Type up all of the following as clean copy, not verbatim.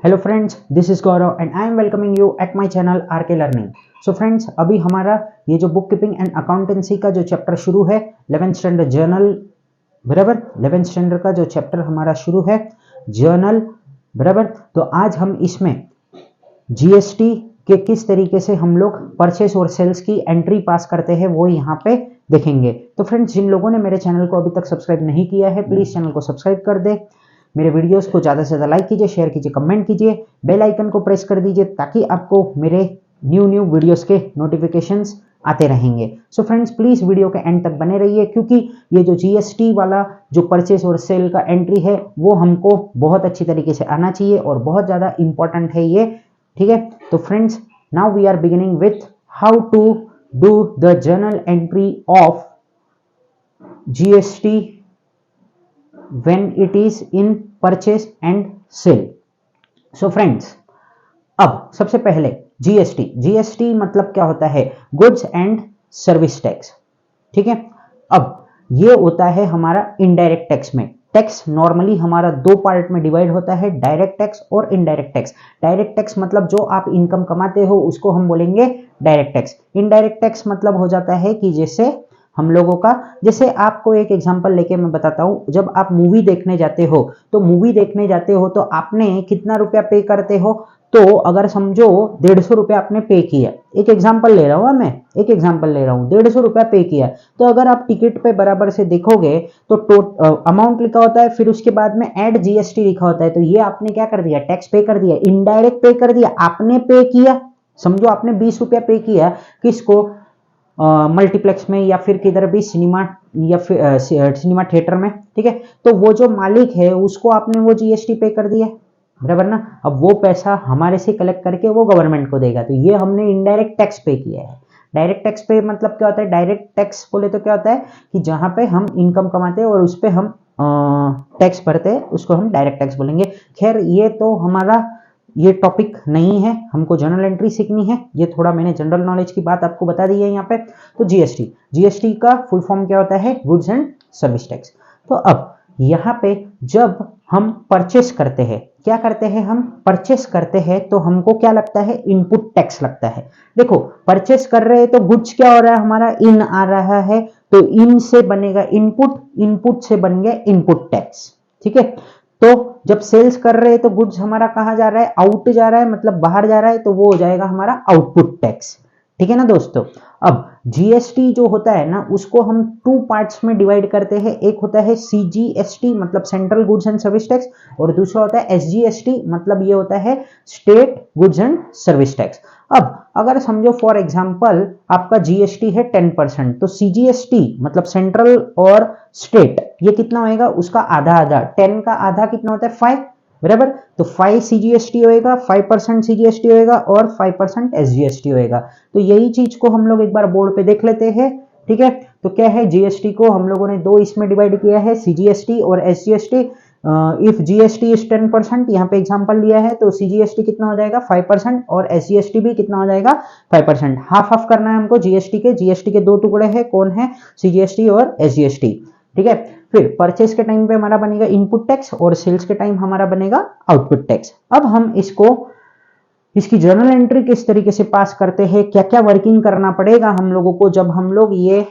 Hello friends, this is Gaurav and I am welcoming you at my channel RK learning. So friends, अभी हमारा ये जो book keeping and accountancy का जो chapter शुरू है 11th स्टैंडर्ड जर्नल, बराबर 11th स्टैंडर्ड का जो चैप्टर हमारा शुरू है जर्नल, बराबर। तो आज हम इसमें जीएसटी के किस तरीके से हम लोग परचेस और सेल्स की एंट्री पास करते हैं वो यहाँ पे देखेंगे। तो फ्रेंड्स, जिन लोगों ने मेरे चैनल को अभी तक सब्सक्राइब नहीं किया है प्लीज चैनल को सब्सक्राइब कर दे, मेरे वीडियोस को ज़्यादा से ज़्यादा लाइक कीजिए, शेयर कीजिए, कमेंट कीजिए, बेल आइकन को प्रेस कर दीजिए ताकि आपको मेरे न्यू वीडियोस के नोटिफिकेशंस आते रहेंगे। सो फ्रेंड्स, प्लीज वीडियो के एंड तक बने रहिए क्योंकि ये जो जीएसटी वाला जो परचेस और सेल का एंट्री है वो हमको बहुत अच्छी तरीके से आना चाहिए और बहुत ज़्यादा इंपॉर्टेंट है ये, ठीक है। तो friends, now we are beginning with how to do the journal entry of GST when it is in purchase and sale। so friends, अब सबसे पहले जीएसटी मतलब क्या होता है? गुड्स एंड सर्विस टैक्स, ठीक है। अब ये होता है हमारा इनडायरेक्ट टैक्स में। टैक्स नॉर्मली हमारा दो पार्ट में डिवाइड होता है, डायरेक्ट टैक्स और इनडायरेक्ट टैक्स। डायरेक्ट टैक्स मतलब जो आप इनकम कमाते हो उसको हम बोलेंगे डायरेक्ट टैक्स। इनडायरेक्ट टैक्स मतलब हो जाता है कि जैसे हम लोगों का, जैसे आपको एक एग्जांपल लेके मैं बताता हूं, जब आप मूवी देखने जाते हो तो आपने कितना रुपया पे करते हो? तो अगर समझो 150 रुपया आपने पे किया, एक एग्जांपल ले रहा हूं मैं, 150 रुपया पे किया, तो अगर आप टिकट पे बराबर से देखोगे तो अमाउंट लिखा होता है, फिर उसके बाद में एड जीएसटी लिखा होता है। तो ये आपने क्या कर दिया? टैक्स पे कर दिया, इनडायरेक्ट पे कर दिया, आपने पे किया। समझो आपने 20 रुपया पे किया, किसको? मल्टीप्लेक्स में या फिर किधर भी सिनेमा या फिर सिनेमा थिएटर में, ठीक है। तो वो जो मालिक है उसको आपने वो जीएसटी पे कर दिया, बराबर ना। अब वो पैसा हमारे से कलेक्ट करके वो गवर्नमेंट को देगा, तो ये हमने इनडायरेक्ट टैक्स पे किया है। डायरेक्ट टैक्स पे मतलब क्या होता है? डायरेक्ट टैक्स बोले तो क्या होता है कि जहां पे हम इनकम कमाते हैं और उस पर हम टैक्स भरते हैं उसको हम डायरेक्ट टैक्स बोलेंगे। खैर, ये तो हमारा ये टॉपिक नहीं है, हमको जर्नल एंट्री सीखनी है। ये थोड़ा मैंने जनरल नॉलेज की बात आपको बता दी है यहाँ पे। तो जीएसटी का फुल फॉर्म क्या होता है? Goods and service tax. तो अब यहाँ पे जब हम परचेस करते हैं, क्या करते हैं? हम परचेस करते हैं तो हमको क्या लगता है? इनपुट टैक्स लगता है। देखो, परचेस कर रहे हैं तो गुड्स क्या हो रहा है? हमारा इन आ रहा है, तो इन से बनेगा इनपुट, इनपुट से बन गया इनपुट टैक्स, ठीक है। तो जब सेल्स कर रहे हैं तो गुड्स हमारा कहां जा रहा है? आउट जा रहा है, मतलब बाहर जा रहा है, तो वो हो जाएगा हमारा आउटपुट टैक्स, ठीक है ना दोस्तों। अब जीएसटी जो होता है ना उसको हम टू पार्ट्स में डिवाइड करते हैं। एक होता है सीजीएसटी मतलब central goods and service tax, और दूसरा होता है एसजीएसटी मतलब ये होता है state goods and service tax. अब अगर समझो फॉर एग्जांपल आपका जीएसटी है 10%, तो सीजीएसटी मतलब सेंट्रल और स्टेट ये कितना होएगा? उसका आधा आधा, 10 का आधा कितना होता है? 5, बराबर। तो 5 सीजीएसटी होएगा, 5% सीजीएसटी होएगा और 5% एसजीएसटी होएगा। तो यही चीज को हम लोग एक बार बोर्ड पे देख लेते हैं, ठीक है। तो क्या है? जीएसटी को हम लोगों ने दो इसमें डिवाइड किया है, सीजीएसटी और एसजीएसटी। इफ जीएसटी इज 10%, यहाँ पे एग्जांपल लिया है, तो सीजीएसटी कितना हो जाएगा? 5% और एसजीएसटी भी कितना हो जाएगा? 5%। हाफ हाफ करना है हमको जीएसटी के दो टुकड़े हैं, कौन है? सीजीएसटी और एसजीएसटी, ठीक है। फिर परचेस के टाइम पे हमारा बनेगा इनपुट टैक्स और सेल्स के टाइम हमारा बनेगा आउटपुट टैक्स। अब हम इसकी जर्नल एंट्री किस तरीके से पास करते हैं, क्या क्या वर्किंग करना पड़ेगा हम लोगों को जब हम लोग ये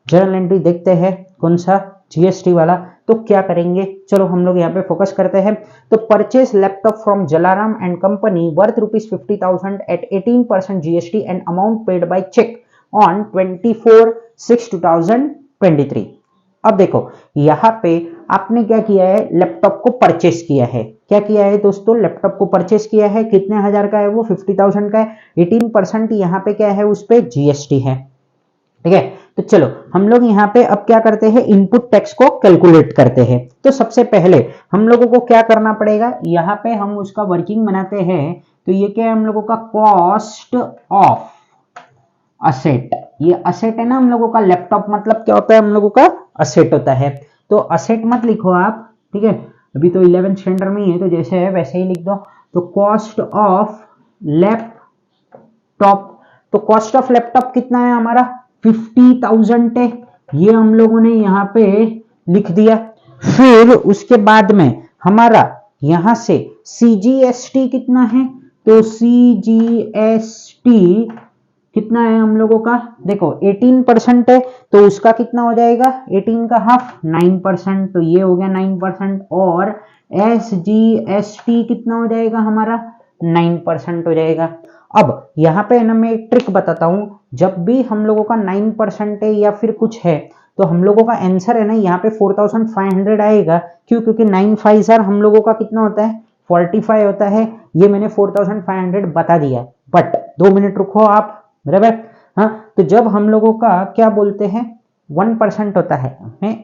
जर्नल एंट्री देखते हैं, कौन सा? जीएसटी वाला। तो क्या करेंगे, चलो हम लोग यहाँ पे फोकस करते हैं। तो purchase laptop from Jalaram and company worth ₹50,000 at 18% GST and amount paid by cheque on 24/6/2023। अब देखो, यहाँ पे आपने क्या किया है? लैपटॉप को परचेस किया है। क्या किया है दोस्तों? लैपटॉप को परचेस किया है। कितने हजार का है वो? 50,000 का है। 18% यहाँ पे क्या है? उस पे जीएसटी है, ठीक है। तो चलो हम लोग यहाँ पे अब क्या करते हैं? इनपुट टैक्स को कैलकुलेट करते हैं। तो सबसे पहले हम लोगों को क्या करना पड़ेगा? यहाँ पे हम उसका वर्किंग बनाते हैं। तो ये क्या है हम लोगों का? Cost of asset. ये असेट है ना हम लोगों का। लैपटॉप मतलब क्या होता है? हम लोगों का असेट होता है। तो असेट मत लिखो आप, ठीक है, अभी तो 11th स्टैंडर्ड में ही है, तो जैसे है वैसे ही लिख दो। तो कॉस्ट ऑफ लैपटॉप, तो कॉस्ट ऑफ लैपटॉप कितना है हमारा? 50,000 है, ये हम लोगों ने यहाँ पे लिख दिया। फिर उसके बाद में हमारा यहां से CGST कितना है, तो CGST कितना है हम लोगों का, देखो 18% है, तो उसका कितना हो जाएगा 18 का हाफ 9%, तो ये हो गया 9%, और SGST कितना हो जाएगा हमारा 9% हो जाएगा। अब यहाँ पे ना मैं एक ट्रिक बताता हूं, जब भी हम लोगों का 9% है या फिर कुछ है, तो हम लोगों का आंसर है ना यहाँ पे 4500 आएगा। क्यों? क्योंकि 9 5 सर हम लोगों का कितना होता है 45 होता है। ये मैंने 4500 बता दिया, बट 2 मिनट रुको आप, बराबर। हाँ, तो जब हम लोगों का क्या बोलते हैं 1% होता है, मैं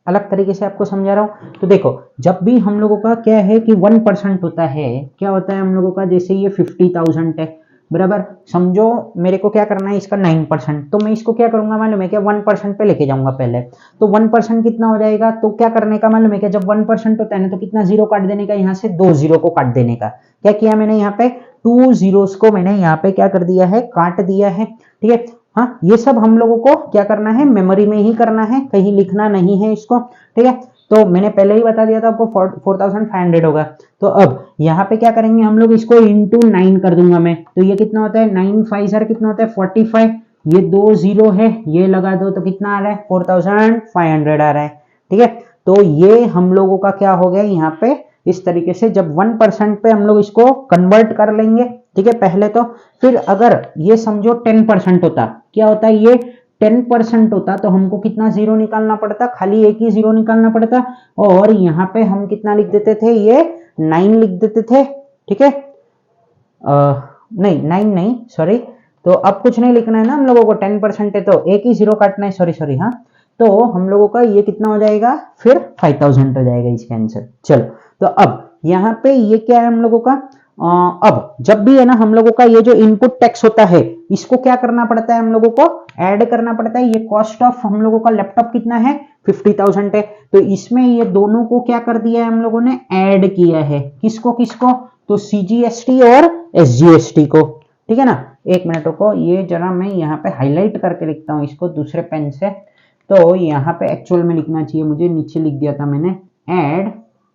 अलग तरीके से आपको समझा रहा हूं। तो देखो जब भी हम लोगों का क्या है कि 1% होता है, क्या होता है हम लोगों का, जैसे ये 50,000 है, बराबर। समझो मेरे को क्या करना है इसका 9%, तो मैं इसको क्या करूंगा मालूम है क्या, 1% पे लेके जाऊंगा पहले। तो 1% कितना हो जाएगा, तो क्या करने का मालूम है क्या, जब 1% होता है ना, तो कितना जीरो काट देने का, यहाँ से 2 जीरो को काट देने का। क्या किया मैंने यहाँ पे 2 जीरोस को मैंने यहाँ पे क्या कर दिया है, काट दिया है, ठीक है। हाँ, ये सब हम लोगों को क्या करना है, मेमोरी में ही करना है, कहीं लिखना नहीं है इसको, ठीक है। तो मैंने पहले ही बता दिया था आपको 4500 होगा। तो अब यहाँ पे क्या करेंगे हम लोग, इसको इंटू 9 कर दूंगा मैं, तो ये कितना होता है 9 5 सर कितना होता है 45, ये 2 जीरो है, ये लगा दो तो कितना आ रहा है 4500 आ रहा है, ठीक है। तो ये हम लोगों का क्या हो गया यहाँ पे, इस तरीके से जब 1% पे हम लोग इसको कन्वर्ट कर लेंगे, ठीक है पहले तो। फिर अगर ये समझो 10% होता, क्या होता है ये 10% होता, तो हमको कितना जीरो निकालना पड़ता, खाली एक ही जीरो निकालना पड़ता, और यहाँ पे हम कितना लिख देते थे, ये 9 लिख देते थे, ठीक है। नहीं 9 नहीं, सॉरी। तो अब कुछ नहीं लिखना है ना हम लोगों को, 10% है तो एक ही जीरो काटना है, सॉरी सॉरी। हाँ, तो हम लोगों का ये कितना हो जाएगा, फिर 5000 हो जाएगा इसका आंसर। चलो, तो अब यहाँ पे ये क्या है हम लोगों का, अब जब भी है ना हम लोगों का ये जो इनपुट टैक्स होता है, इसको क्या करना पड़ता है हम लोगों को, ऐड करना पड़ता है। ये कॉस्ट ऑफ हम लोगों का लैपटॉप कितना है 50,000 है, तो इसमें ये दोनों को क्या कर दिया है हम लोगों ने, ऐड किया है। किसको किसको, तो CGST और SGST को, ठीक है ना। एक मिनट रुको, ये जरा मैं यहाँ पे हाईलाइट करके लिखता हूँ इसको दूसरे पेन से। तो यहाँ पे एक्चुअल में लिखना चाहिए मुझे, नीचे लिख दिया था मैंने ऐड,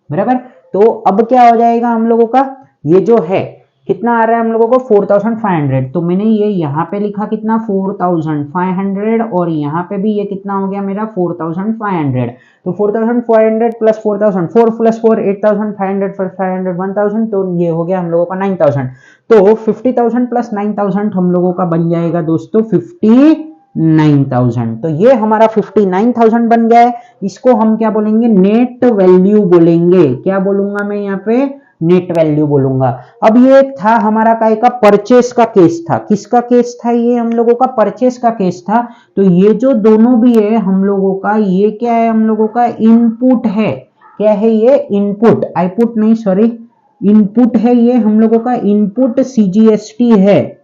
बराबर। तो अब क्या हो जाएगा हम लोगों का, ये जो है कितना आ रहा है हम लोगों को 4500, तो मैंने ये यहाँ पे लिखा कितना 4500, और यहाँ पे भी ये कितना हो गया मेरा 4500। तो 4500 प्लस 4000, 4 प्लस 4 8500 प्लस 500 1000, तो ये हो गया हम लोगों का 9000। तो 50,000 प्लस 9000 हम लोगों का बन जाएगा दोस्तों 59,000। तो ये हमारा 59,000 बन गया है। इसको हम क्या बोलेंगे, नेट वैल्यू बोलेंगे। क्या बोलूंगा मैं यहाँ पे, नेट वैल्यू बोलूंगा। अब ये था हमारा काय का परचेस का केस था। किसका केस था ये, हम लोगों का परचेस का केस था। तो ये जो दोनों भी है हम लोगों का, ये क्या है हम लोगों का, इनपुट है। क्या है ये, इनपुट, आईपुट नहीं सॉरी, इनपुट है ये हम लोगों का। इनपुट CGST है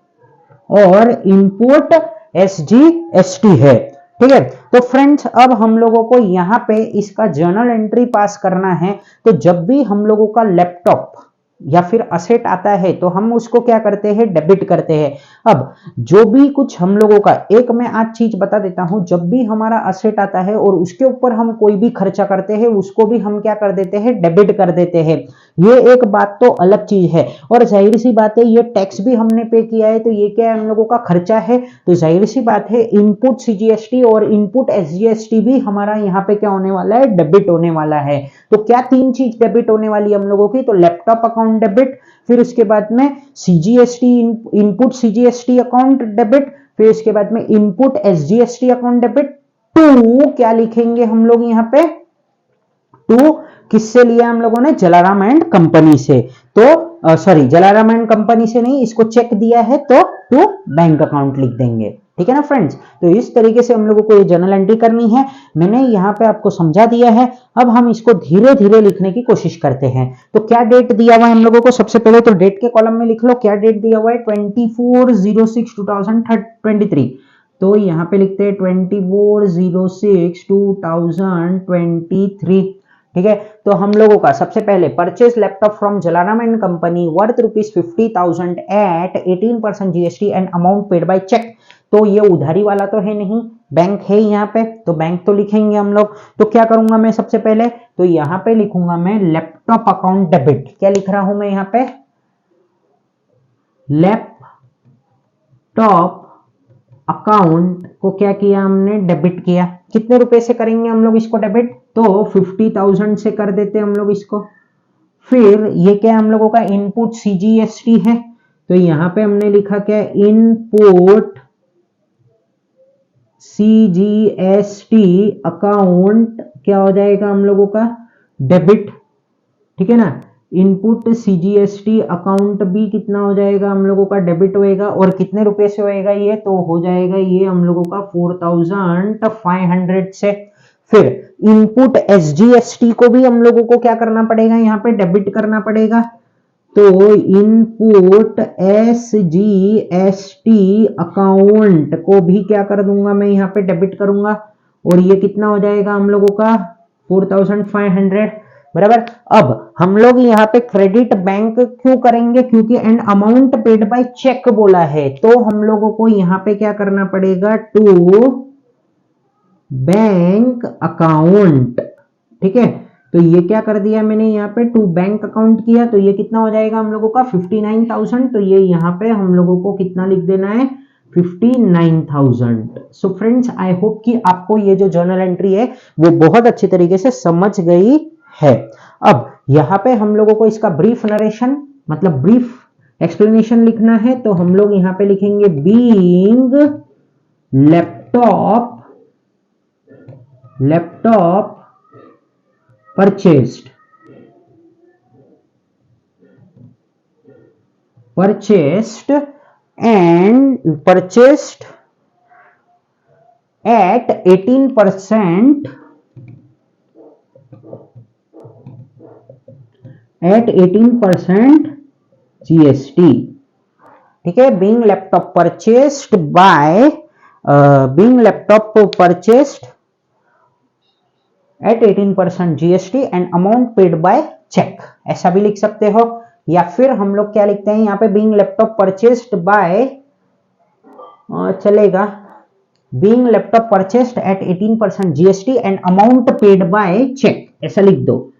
और इनपुट SGST है, ठीक है। तो फ्रेंड्स अब हम लोगों को यहाँ पे इसका जर्नल एंट्री पास करना है। तो जब भी हम लोगों का लैपटॉप या फिर असेट आता है, तो हम उसको क्या करते हैं, डेबिट करते हैं। अब जो भी कुछ हम लोगों का, एक मैं आज चीज बता देता हूं, जब भी हमारा असेट आता है और उसके ऊपर हम कोई भी खर्चा करते हैं, उसको भी हम क्या कर देते हैं, डेबिट कर देते हैं। ये एक बात तो अलग चीज है, और जाहिर सी बात है ये टैक्स भी हमने पे किया है, तो ये क्या है हम लोगों का खर्चा है। तो जाहिर सी बात है इनपुट CGST और इनपुट SGST भी हमारा यहाँ पे क्या होने वाला है, डेबिट होने वाला है। तो क्या तीन चीज डेबिट होने वाली है हम लोगों की, तो लैपटॉप अकाउंट डेबिट, फिर उसके बाद में CGST input CGST account debit, फिर उसके बाद में input SGST account debit. To क्या लिखेंगे हम लोग यहाँ पे, टू किससे लिया हम लोगों ने, जलाराम एंड कंपनी से। तो सॉरी, जलाराम एंड कंपनी से नहीं, इसको चेक दिया है तो टू बैंक अकाउंट लिख देंगे, ठीक है ना फ्रेंड्स। तो इस तरीके से हम लोगों को ये जर्नल एंट्री करनी है। मैंने यहाँ पे आपको समझा दिया है। अब हम इसको धीरे धीरे लिखने की कोशिश करते हैं। तो क्या डेट दिया हुआ है हम लोगों को, सबसे पहले तो डेट के कॉलम में लिख लो क्या डेट दिया हुआ है, 24/06/2023। तो यहाँ पे लिखते हैं 24/06/2023, ठीक है। तो हम लोगों का सबसे पहले purchase laptop from Jalaram and company worth ₹50,000 at 18% GST and amount paid by cheque. तो ये उधारी वाला तो है नहीं, बैंक है यहाँ पे, तो बैंक तो लिखेंगे हम लोग। तो क्या करूंगा मैं सबसे पहले, तो यहाँ पे लिखूंगा मैं लैपटॉप अकाउंट डेबिट। क्या लिख रहा हूं मैं यहाँ पे, लैपटॉप अकाउंट को क्या किया हमने, डेबिट किया। कितने रुपए से करेंगे हम लोग इसको डेबिट, तो 50,000 से कर देते हम लोग इसको। फिर ये क्या हम लोगों का इनपुट सीजीएसटी है, तो यहां पे हमने लिखा क्या, इनपुट सीजीएसटी अकाउंट क्या हो जाएगा हम लोगों का, डेबिट। ठीक है ना, इनपुट सीजीएसटी अकाउंट भी कितना हो जाएगा हम लोगों का, डेबिट होएगा। और कितने रुपए से होएगा ये, तो हो जाएगा ये हम लोगों का 4,500 से। फिर इनपुट एसजीएसटी को भी हम लोगों को क्या करना पड़ेगा, यहाँ पे डेबिट करना पड़ेगा। तो इनपुट एसजीएसटी अकाउंट को भी क्या कर दूंगा मैं, यहाँ पे डेबिट करूंगा। और ये कितना हो जाएगा हम लोगों का 4,500, बराबर। अब हम लोग यहाँ पे क्रेडिट बैंक क्यों करेंगे, क्योंकि and amount paid by cheque बोला है, तो हम लोगों को यहाँ पे क्या करना पड़ेगा, टू बैंक अकाउंट। ठीक है, तो ये क्या कर दिया मैंने यहाँ पे, टू बैंक अकाउंट किया। तो ये कितना हो जाएगा हम लोगों का 59,000। तो ये यहाँ पे हम लोगों को कितना लिख देना है, 59,000। सो फ्रेंड्स, आई होप कि आपको ये जो जर्नल एंट्री है वो बहुत अच्छी तरीके से समझ गई है। अब यहाँ पे हम लोगों को इसका ब्रीफ नरेशन मतलब ब्रीफ एक्सप्लेनेशन लिखना है, तो हम लोग यहाँ पे लिखेंगे being laptop purchased at 18% GST। ठीक है, being laptop purchased at 18% GST and amount paid by check, ऐसा भी लिख सकते हो। या फिर हम लोग क्या लिखते हैं यहाँ पे, being laptop purchased by चलेगा, being laptop purchased at 18% GST and amount paid by check, ऐसा लिख दो।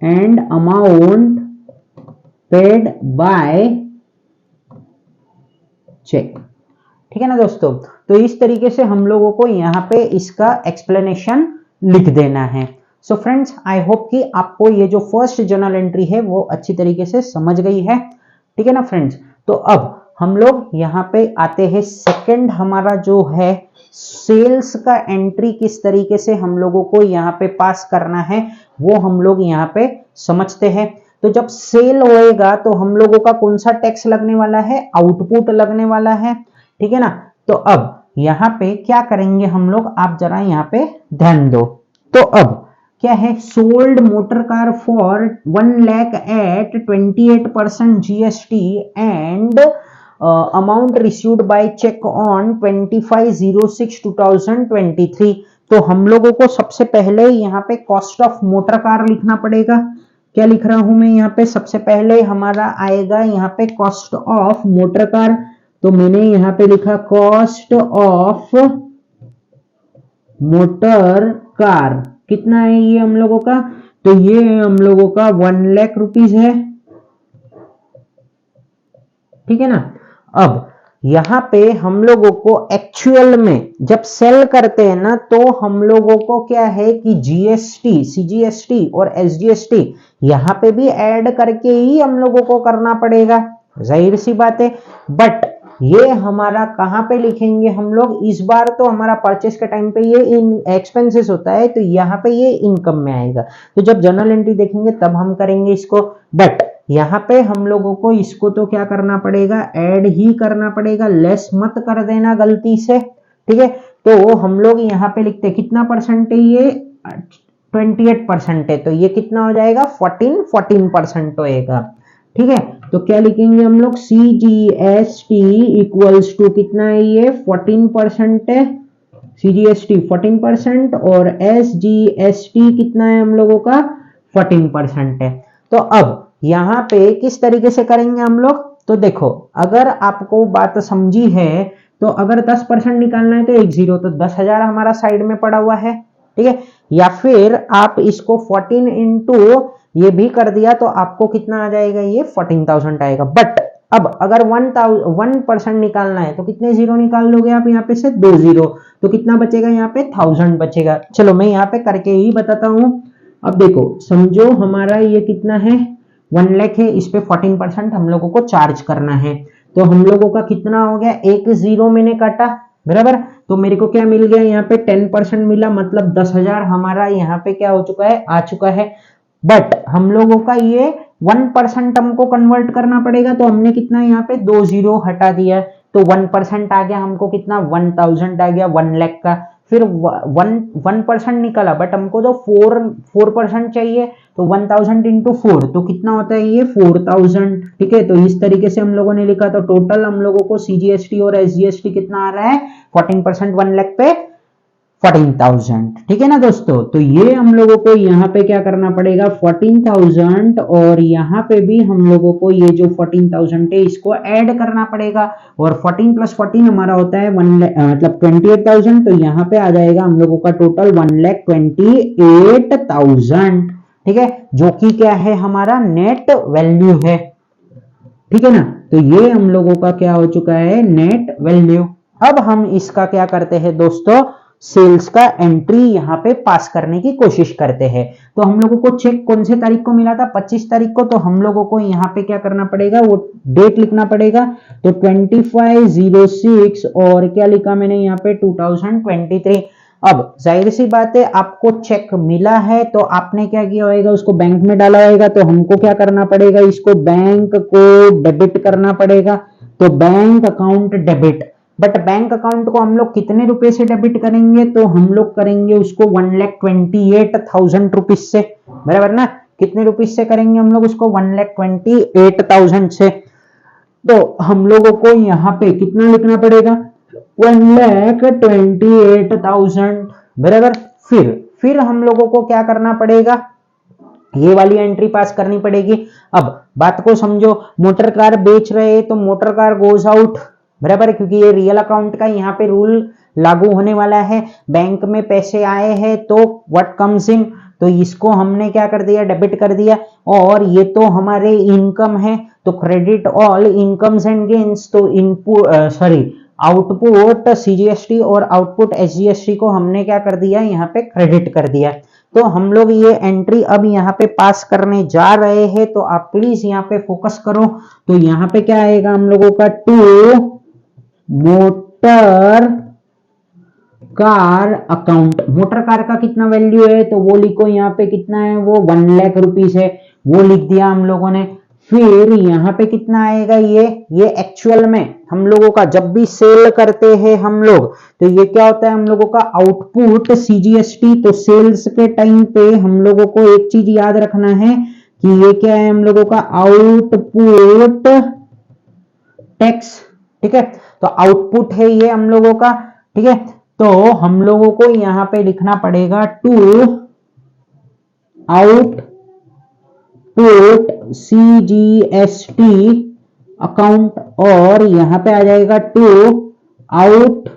and amount paid by cheque. ठीक है ना दोस्तों, तो इस तरीके से हम लोगों को यहाँ पे इसका एक्सप्लेनेशन लिख देना है। सो फ्रेंड्स, आई होप कि आपको ये जो फर्स्ट जर्नल एंट्री है वो अच्छी तरीके से समझ गई है। ठीक है ना फ्रेंड्स, तो अब हम लोग यहाँ पे आते हैं सेकंड, हमारा जो है सेल्स का एंट्री किस तरीके से हम लोगों को यहाँ पे पास करना है वो हम लोग यहाँ पे समझते हैं। तो जब सेल होएगा तो हम लोगों का कौन सा टैक्स लगने वाला है, आउटपुट लगने वाला है। ठीक है ना, तो अब यहाँ पे क्या करेंगे हम लोग, आप जरा यहाँ पे ध्यान दो। तो अब क्या है, sold motor car for 1 lakh at 28% GST and amount received by cheque on 25/06/2023। तो हम लोगों को सबसे पहले यहाँ पे कॉस्ट ऑफ मोटर कार लिखना पड़ेगा। क्या लिख रहा हूं मैं यहाँ पे, सबसे पहले हमारा आएगा यहाँ पे कॉस्ट ऑफ मोटर कार। तो मैंने यहाँ पे लिखा कॉस्ट ऑफ मोटर कार, कितना है ये हम लोगों का, तो ये हम लोगों का 1 लाख रुपीज है। ठीक है ना, अब यहाँ पे हम लोगों को एक्चुअल में जब सेल करते हैं ना, तो हम लोगों को क्या है कि जीएसटी, सीजीएसटी और एसजीएसटी यहाँ पे भी ऐड करके ही हम लोगों को करना पड़ेगा, जाहिर सी बात है। बट ये हमारा कहाँ पे लिखेंगे हम लोग, इस बार तो हमारा परचेस के टाइम पे ये इन एक्सपेंसेस होता है, तो यहाँ पे ये इनकम में आएगा। तो जब जर्नल एंट्री देखेंगे तब हम करेंगे इसको, बट यहाँ पे हम लोगों को इसको तो क्या करना पड़ेगा, ऐड ही करना पड़ेगा, लेस मत कर देना गलती से। ठीक है, तो हम लोग यहाँ पे लिखते हैं कितना परसेंट है ये, 28% है, तो ये कितना हो जाएगा 14% होएगा। ठीक है, तो क्या लिखेंगे हम लोग, CGST इक्वल्स टू कितना है ये 14% है, CGST 14% और SGST कितना है हम लोगों का 14% है। तो अब यहाँ पे किस तरीके से करेंगे हम लोग, तो देखो अगर आपको बात समझी है तो अगर 10% निकालना है तो 10, तो 10,000 हमारा साइड में पड़ा हुआ है, ठीक है। या फिर आप इसको 14 इंटू ये भी कर दिया तो आपको कितना आ जाएगा, ये 14,000 आएगा। बट अब अगर 1% निकालना है तो कितने जीरो निकाल लोगे आप यहाँ पे से, 2 जीरो, तो कितना बचेगा यहाँ पे, 1000 बचेगा। चलो मैं यहाँ पे करके ही बताता हूँ। अब देखो समझो हमारा ये कितना है, 1 लाख है, इस पे 14% हम लोगों को चार्ज करना है। तो हम लोगों का कितना हो गया, 1 जीरो मैंने काटा, बराबर। तो मेरे को क्या मिल गया यहाँ पे, 10% मिला, मतलब 10,000 हमारा यहाँ पे क्या हो चुका है, आ चुका है। बट हम लोगों का ये 1% हमको कन्वर्ट करना पड़ेगा, तो हमने कितना यहाँ पे 2 जीरो हटा दिया, तो 1% आ गया, हमको कितना 1000 आ गया 1 लाख का। फिर 1% निकला, बट हमको तो 4% चाहिए, तो 1000 इंटू 4 तो कितना होता है ये 4000, ठीक है। तो इस तरीके से हम लोगों ने लिखा। तो टोटल हम लोगों को सीजीएसटी और एसजीएसटी कितना आ रहा है, 14% 1 लाख पे 14,000, ठीक है ना दोस्तों। तो ये हम लोगों को यहाँ पे क्या करना पड़ेगा, 14,000, और यहाँ पे भी हम लोगों को ये जो 14,000 है इसको ऐड करना पड़ेगा, और 14 प्लस 14 हमारा होता है मतलब 28,000, तो यहाँ पे आ जाएगा हम लोगों का टोटल 1,28,000, ठीक है, जो कि क्या है, हमारा नेट वैल्यू है, ठीक है ना। तो ये हम लोगों का क्या हो चुका है, नेट वैल्यू। अब हम इसका क्या करते हैं दोस्तों, सेल्स का एंट्री यहाँ पे पास करने की कोशिश करते हैं। तो हम लोगों को चेक कौन से तारीख को मिला था, 25 तारीख को। तो हम लोगों को यहाँ पे क्या करना पड़ेगा, वो डेट लिखना पड़ेगा। तो 25/06 और क्या लिखा मैंने यहाँ पे 2023। अब जाहिर सी बात है, आपको चेक मिला है तो आपने क्या किया होगा, उसको बैंक में डाला होगा। तो हमको क्या करना पड़ेगा, इसको बैंक को डेबिट करना पड़ेगा। तो bank account debit, but bank account को हम लोग कितने रुपए से डेबिट करेंगे, तो हम लोग करेंगे उसको 1,28,000 रुपीज से, बराबर ना। कितने रुपीज से करेंगे हम लोग उसको, 1,28,000 से। तो हम लोगों को यहाँ पे कितना लिखना पड़ेगा, 1,28,000, बराबर। फिर हम लोगों को क्या करना पड़ेगा, ये वाली एंट्री पास करनी पड़ेगी। अब बात को समझो, मोटर कार बेच रहे हैं तो मोटर कार गोज आउट, बराबर, क्योंकि ये रियल अकाउंट का यहाँ पे रूल लागू होने वाला है। बैंक में पैसे आए हैं तो व्हाट कम्स इन, तो इसको हमने क्या कर दिया, डेबिट कर दिया। और ये तो हमारे इनकम है, तो credit all incomes and gains. तो इनपुट आउटपुट सीजीएसटी और आउटपुट एसजीएसटी को हमने क्या कर दिया, यहाँ पे क्रेडिट कर दिया। तो हम लोग ये एंट्री अब यहाँ पे पास करने जा रहे हैं। तो आप प्लीज यहाँ पे फोकस करो। तो यहाँ पे क्या आएगा हम लोगों का, to motor car account. Motor car का कितना वैल्यू है, तो वो लिखो यहाँ पे कितना है, वो 1 लाख रुपीस है, वो लिख दिया हम लोगों ने। फिर यहाँ पे कितना आएगा, ये एक्चुअल में हम लोगों का जब भी सेल करते हैं हम लोग, तो ये क्या होता है हम लोगों का आउटपुट सीजीएसटी। तो सेल्स के टाइम पे हम लोगों को एक चीज याद रखना है कि ये क्या है हम लोगों का, आउटपुट टैक्स, ठीक है। तो आउटपुट है ये हम लोगों का, ठीक है। तो हम लोगों को यहां पे लिखना पड़ेगा टू आउटपुट सीजीएसटी अकाउंट, और यहां पे आ जाएगा टू आउटपुट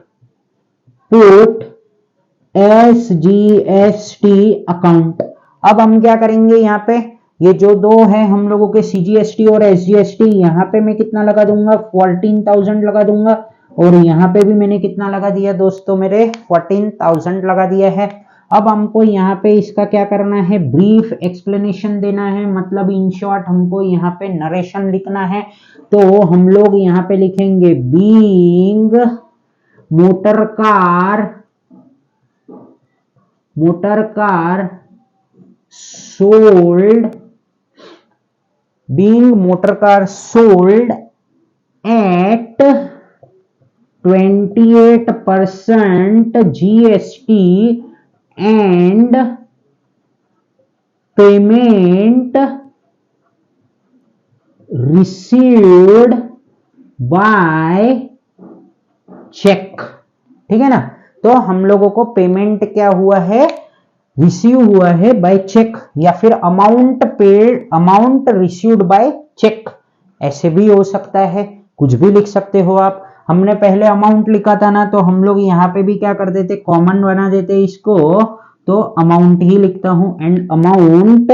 एसजीएसटी अकाउंट। अब हम क्या करेंगे, यहाँ पे ये जो दो है हम लोगों के सीजीएसटी और एसजीएसटी, यहाँ पे मैं कितना लगा दूंगा, 14,000 लगा दूंगा। और यहाँ पे भी मैंने कितना लगा दिया दोस्तों, मेरे 14,000 लगा दिया है। अब हमको यहाँ पे इसका क्या करना है, ब्रीफ एक्सप्लेनेशन देना है, मतलब इन शॉर्ट हमको यहाँ पे नरेशन लिखना है। तो हम लोग यहाँ पे लिखेंगे, being motor car sold at 28% GST and payment received by check, ठीक है ना। तो हम लोगों को पेमेंट क्या हुआ है, रिसीव हुआ है बाय चेक, या फिर amount paid, amount received by cheque, ऐसे भी हो सकता है, कुछ भी लिख सकते हो आप। हमने पहले अमाउंट लिखा था ना, तो हम लोग यहाँ पे भी क्या कर देते, कॉमन बना देते इसको, तो अमाउंट ही लिखता हूं, एंड अमाउंट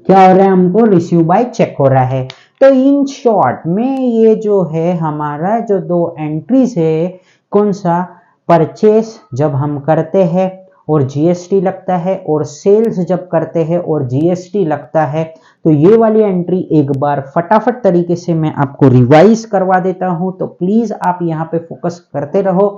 क्या हो रहा है, हमको रिसीव बाय चेक हो रहा है। तो इन शॉर्ट में ये जो है हमारा जो दो एंट्रीज है, कौन सा, परचेस जब हम करते हैं और जीएसटी लगता है, और सेल्स जब करते हैं और जीएसटी लगता है। तो ये वाली एंट्री एक बार फटाफट तरीके से मैं आपको रिवाइज करवा देता हूं, तो प्लीज आप यहाँ पे फोकस करते रहो।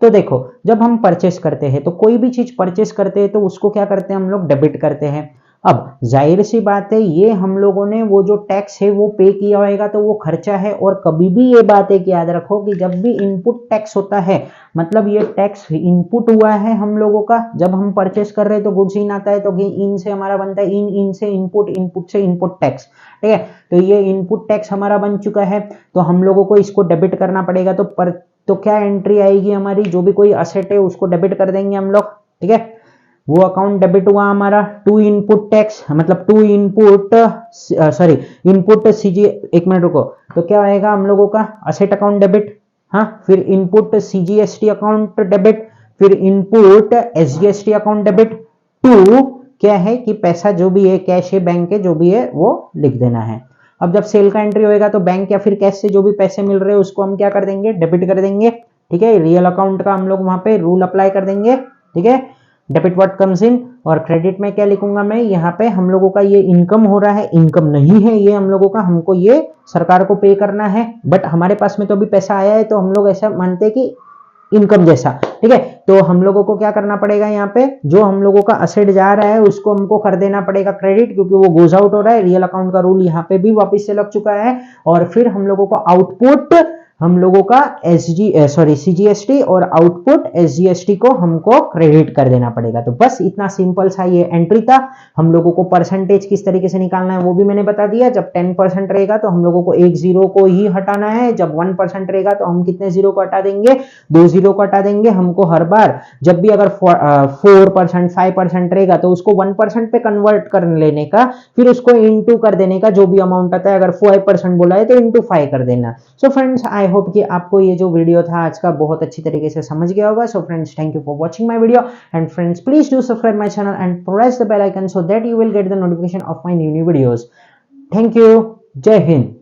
तो देखो, जब हम परचेस करते हैं, तो कोई भी चीज परचेस करते हैं तो उसको क्या करते हैं हम लोग, डेबिट करते हैं। अब जाहिर सी बात है, ये हम लोगों ने वो जो टैक्स है वो पे किया होगा, तो वो खर्चा है। और कभी भी ये बात एक याद रखो कि जब भी इनपुट टैक्स होता है, मतलब ये टैक्स इनपुट हुआ है हम लोगों का, जब हम परचेस कर रहे हैं तो गुड्स इन आता है, तो इन से हमारा बनता है इन से इनपुट, इनपुट से इनपुट टैक्स, ठीक है। तो ये इनपुट टैक्स हमारा बन चुका है, तो हम लोगों को इसको डेबिट करना पड़ेगा। तो क्या एंट्री आएगी हमारी, जो भी कोई असेट है उसको डेबिट कर देंगे हम लोग, ठीक है। वो अकाउंट डेबिट हुआ हमारा, टू इनपुट टैक्स, मतलब to input, sorry input CG, एक मिनट रुको, तो क्या आएगा हम लोगों का, असेट अकाउंट डेबिट, हाँ, फिर इनपुट सीजीएसटी अकाउंट डेबिट, फिर input SGST account debit, to क्या है कि पैसा जो भी है, कैश है, बैंक है, जो भी है वो लिख देना है। अब जब सेल का एंट्री होएगा तो बैंक या फिर कैश से जो भी पैसे मिल रहे हैं उसको हम क्या कर देंगे, डेबिट कर देंगे, ठीक है। रियल अकाउंट का हम लोग वहां पे रूल अप्लाई कर देंगे, ठीक है। डेबिट व्हाट कम्स इन, और क्रेडिट में क्या लिखूंगा मैं, यहाँ पे हम लोगों का ये इनकम हो रहा है, इनकम नहीं है ये हम लोगों का, हमको ये सरकार को पे करना है, बट हमारे पास में तो अभी पैसा आया है, तो हम लोग ऐसा मानते हैं कि इनकम जैसा, ठीक है। तो हम लोगों को क्या करना पड़ेगा, यहाँ पे जो हम लोगों का असेट जा रहा है उसको हमको कर देना पड़ेगा क्रेडिट, क्योंकि वो गोज आउट हो रहा है। रियल अकाउंट का रूल यहाँ पे भी वापस से लग चुका है। और फिर हम लोगों को आउटपुट, हम लोगों का सीजीएसटी और आउटपुट एसजीएसटी को हमको क्रेडिट कर देना पड़ेगा। तो बस इतना सिंपल सा ये एंट्री था। हम लोगों को परसेंटेज किस तरीके से निकालना है वो भी मैंने बता दिया। जब 10% रहेगा तो हम लोगों को एक जीरो को ही हटाना है, जब 1% रहेगा तो हम कितने जीरो को हटा देंगे, 2 जीरो को हटा देंगे। हमको हर बार जब भी अगर 4% 5% रहेगा तो उसको 1% पे कन्वर्ट कर लेने का, फिर उसको इंटू कर देने का, जो भी अमाउंट आता है। अगर 5% बोला है तो इंटू 5 कर देना। सो फ्रेंड्स, आई होप कि आपको ये जो वीडियो था आज का बहुत अच्छी तरीके से समझ गया होगा। So friends, thank you for watching my video, and friends please do subscribe my channel and press the bell icon so that you will get the notification of my new videos. Thank you. जय हिंद।